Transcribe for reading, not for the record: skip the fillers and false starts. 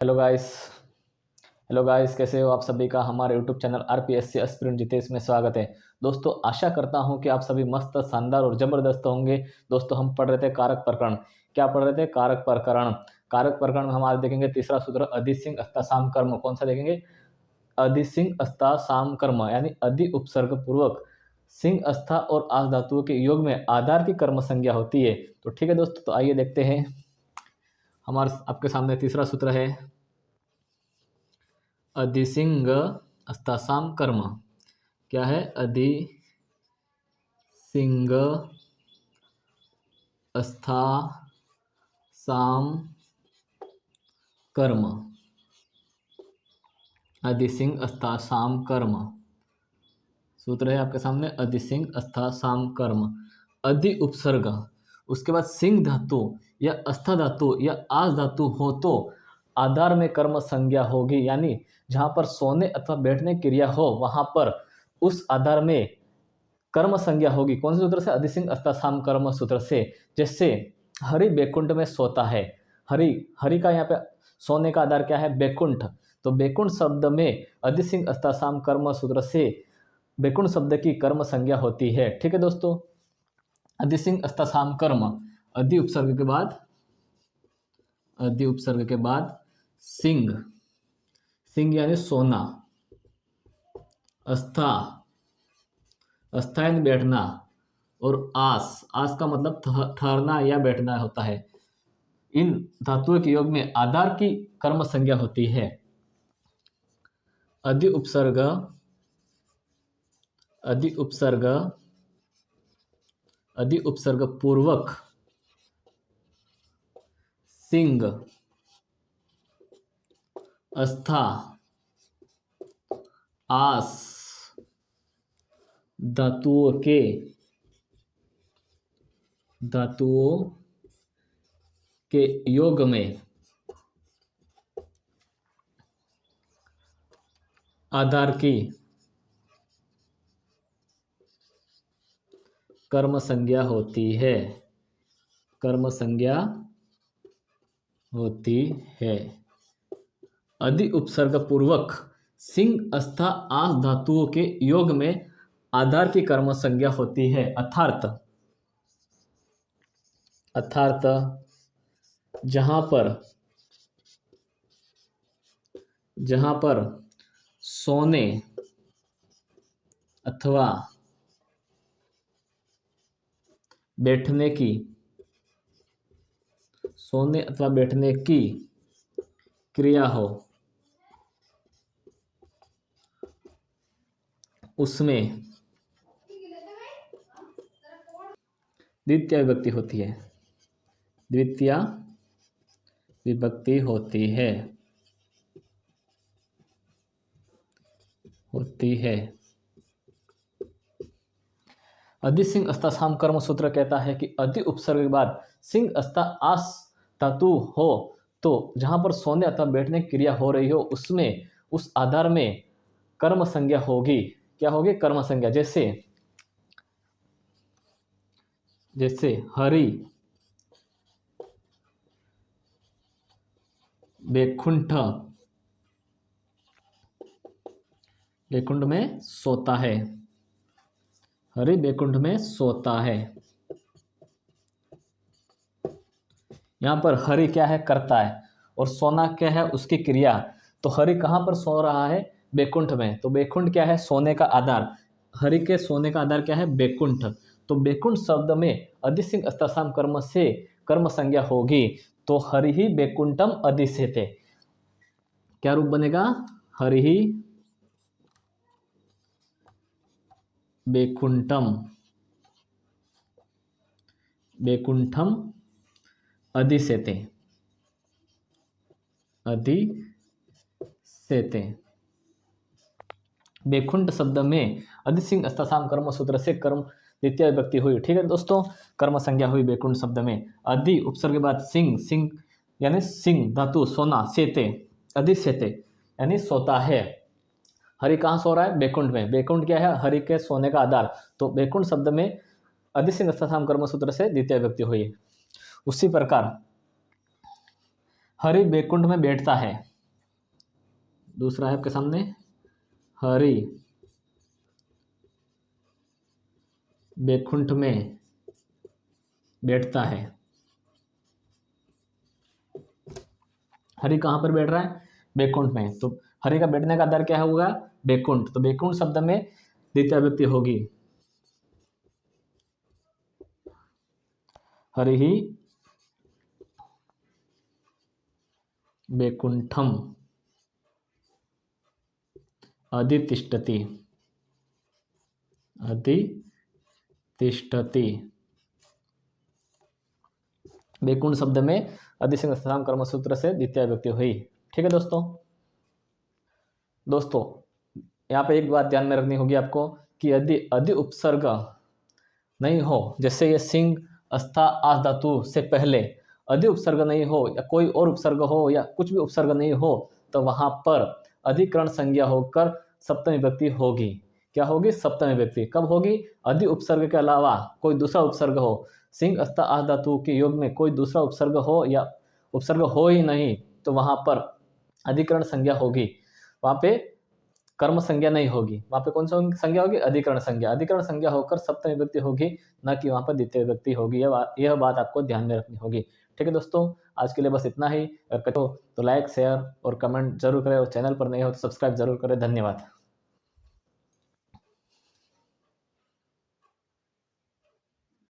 Hello guys. कैसे हो आप सभी का हमारे YouTube channel RPSC aspirant Jitesh में स्वागत है। दोस्तों आशा करता हूं कि आप सभी मस्त शानदार और जबरदस्त होंगे। दोस्तों हम पढ़ रहे थे कारक प्रकरण। क्या पढ़ रहे थे? कारक प्रकरण। कारक प्रकरण में हम आज देखेंगे तीसरा सूत्र अधिसिंग अस्तासाम कर्म। कौन सा देखेंगे? अधिसिंग अस्तासाम कर्म, यानी अधि उपसर्ग पूर्वक सिंह अस्था और आस धातुओं के योग में आधार की कर्म संज्ञा होती है। तो ठीक है दोस्तों, तो आइए देखते हैं। हमारे आपके सामने तीसरा सूत्र है अधिसिंग अस्तासाम कर्म। क्या है? अधिसिंग अस्तासाम कर्म। अधिसिंग अस्तासाम कर्म सूत्र है आपके सामने। अधिसिंग अस्तासाम कर्म, अधि उपसर्ग, उसके बाद सिंह धातु या अस्था धातु या आस धातु हो तो आधार में कर्म संज्ञा होगी, यानी जहां पर सोने अथवा बैठने की क्रिया हो वहां पर उस आधार में कर्म संज्ञा होगी। कौन से सूत्र से? अधिसिंग अस्तासाम कर्म सूत्र से। जैसे हरि बैकुंठ में सोता है। हरि हरि का यहाँ पे सोने का आधार क्या है? बैकुंठ। तो बैकुंठ शब्द में अधिसिंग अस्तासाम कर्म सूत्र से बैकुंठ शब्द की कर्म संज्ञा होती है। ठीक है दोस्तों, अधिसिंग अस्तासाम कर्म, अधि उपसर्ग के बाद सिंह, सिंह यानी सोना, अस्था, अस्था यानी बैठना, और आस, आस का मतलब ठहरना या बैठना होता है। इन धातुओं के योग में आधार की कर्म संज्ञा होती है। अधि उपसर्ग पूर्वक सिंह, अस्था, आस धातुओं के योग में आधार की कर्म संज्ञा होती है। अधि उपसर्ग पूर्वक सिंह, अस्था, आस धातुओं के योग में आधार की कर्म संज्ञा होती है। अर्थात जहां पर सोने अथवा बैठने की क्रिया हो उसमें द्वितीय विभक्ति होती है। अधिसिंग अस्तासाम कर्म सूत्र कहता है कि अधि उपसर्ग के बाद सिंह, अस्था, आस धातु हो तो जहां पर सोने अथवा बैठने की क्रिया हो रही हो उसमें उस आधार में कर्म संज्ञा होगी। क्या होगी? कर्म संज्ञा। जैसे हरि बैकुंठ में सोता है। हरि बैकुंठ में सोता है। यहां पर हरि क्या है? करता है, और सोना क्या है? उसकी क्रिया। तो हरि कहां पर सो रहा है? बैकुंठ में। तो बैकुंठ क्या है? सोने का आधार। हरि के सोने का आधार क्या है? बैकुंठ। तो बैकुंठ शब्द में अधिसिंग अस्तासाम कर्म से कर्म संज्ञा होगी। तो हरि ही बैकुंठम अधिसेते। क्या रूप बनेगा? हरि ही बैकुंठम अधिसेते। बैकुंठ शब्द में अधिसिंग अस्तासाम कर्म सूत्र से कर्म द्वितीय विभक्ति हुई। ठीक है दोस्तों, कर्म संज्ञा हुई बैकुंठ शब्द में। अधि उपसर्ग के बाद सिंह, सिंह यानी सिंह धातु, सोना, सेते, अधिसेते यानी सोता है। हरि कहाँ सो रहा है? बैकुंठ में। बैकुंठ क्या है? हरि के सोने का आधार। तो बैकुंठ शब्द में अधिसिंग अस्तासाम कर्म सूत्र से द्वितीय विभक्ति हुई। उसी प्रकार हरि बैकुंठ में बैठता है। दूसरा है आपके सामने हरि बैकुंठ में बैठता है। हरि कहाँ पर बैठ रहा है? बैकुंठ में। तो हरि का बैठने का आधार क्या होगा? बैकुंठ। तो बैकुंठ शब्द में द्वितीय विभक्ति होगी हरि ही बैकुंठम अधितिष्ठति। अधितिष्ठति बैकुंठ शब्द में अधिसिंह स्थान कर्म सूत्र से द्वितीय विभक्ति हुई। ठीक है दोस्तों यहाँ पे एक बात ध्यान में रखनी होगी आपको कि यदि अधि उपसर्ग नहीं हो, जैसे ये सिंह अस्था आस धातु से पहले अधि उपसर्ग नहीं हो या कोई और उपसर्ग हो या कुछ भी उपसर्ग नहीं हो, तो वहां पर अधिकरण संज्ञा होकर सप्तमी विभक्ति होगी। क्या होगी? सप्तमी विभक्ति। कब होगी? अधि उपसर्ग के अलावा कोई दूसरा उपसर्ग हो, सिंह अस्था आस धातु के योग में कोई दूसरा उपसर्ग हो या उपसर्ग हो ही नहीं, तो वहां पर अधिकरण संज्ञा होगी। वहां पे कर्म संज्ञा नहीं होगी। वहां पे कौन सी संज्ञा होगी? अधिकरण संज्ञा। अधिकरण संज्ञा होकर सप्तमी विभक्ति होगी, ना कि वहां पर द्वितीय विभक्ति होगी। यह बात आपको ध्यान में रखनी होगी। ठीक है दोस्तों, आज के लिए बस इतना ही। अगर तो लाइक शेयर और कमेंट जरूर करें और चैनल पर नए हो तो सब्सक्राइब जरूर करें। धन्यवाद।